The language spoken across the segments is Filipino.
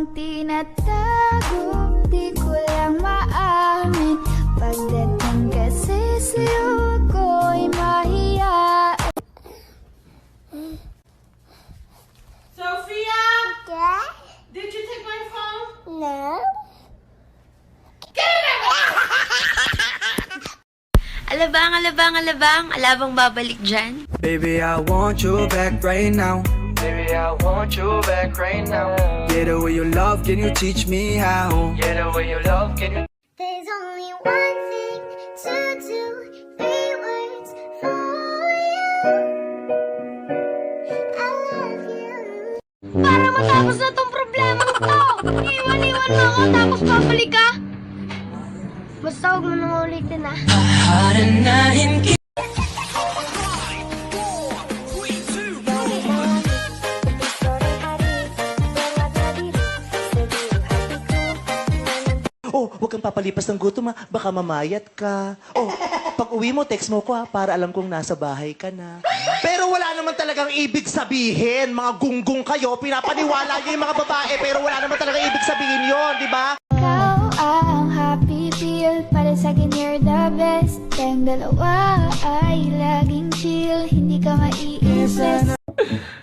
bang tinatago? Di ko lang maamin. Pagdating kasi sa'yo ko'y mahiya. Sophia! Yeah? Did you take my phone? No? Alabang babalik dyan. Baby, I want you back right now. Baby, I want you back right now. Yeah, the way you love, can you teach me how? Yeah, the way you love, can you? There's only one thing to do, 3 words for you. I love you. Para matapos na tong problema ko! Iwan-iwan mo ako tapos babalik ka! Basta huwag mo nang ulitin ah. Oh, huwag kang papalipas ng gutom ha. Baka mamayat ka. Oh, pag uwi mo, text mo ko ha, para alam kong nasa bahay ka na. Pero wala naman talagang ibig sabihin. Mga gunggong kayo, pinapaniwala niyo yung mga babae, pero wala naman talagang ibig sabihin yon, di ba? Ikaw ang happy pill. Para sa'kin you're the best. Tayong dalawa ay laging chill. Hindi ka maiinis.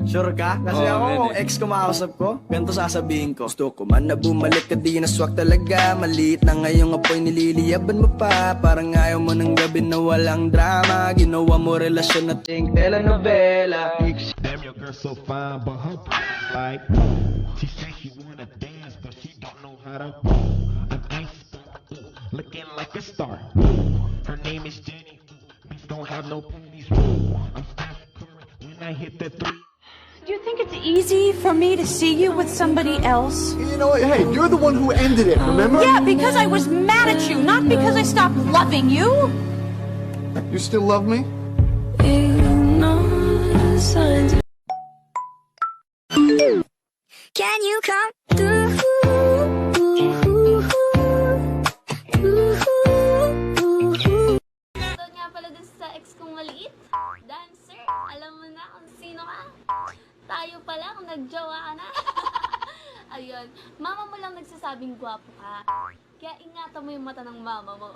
Sure ka? Kasi ako, kung ex ko makausap ko, ganito sasabihin ko. Gusto ko man na bumalik ka, di naswak talaga. Maliit na ngayong apoy, nililiyaban mo pa. Parang ayaw mo ng gabi na walang drama. Ginawa mo relasyon na ting telenovela. Damn, your girl so fine, but her body's like she says she wanna dance, but she don't know how to. An ice looking like a star. Her name is Jenny. Bitch don't have no panties. I'm Steph Curry when I hit the 3. Do you think it's easy for me to see you with somebody else? You know what? Hey, you're the one who ended it, remember? Yeah, because I was mad at you, not because I stopped loving you. You still love me? Can you come through? Shoutout nga pala dun sa ex kong maliit. Dancer, alam mo na kung sino ka. Tayo pala kung nagjowa ka na. Ayun, mama mo lang nagsasabing gwapo ka. Kaya ingatan mo yung mata ng mama mo.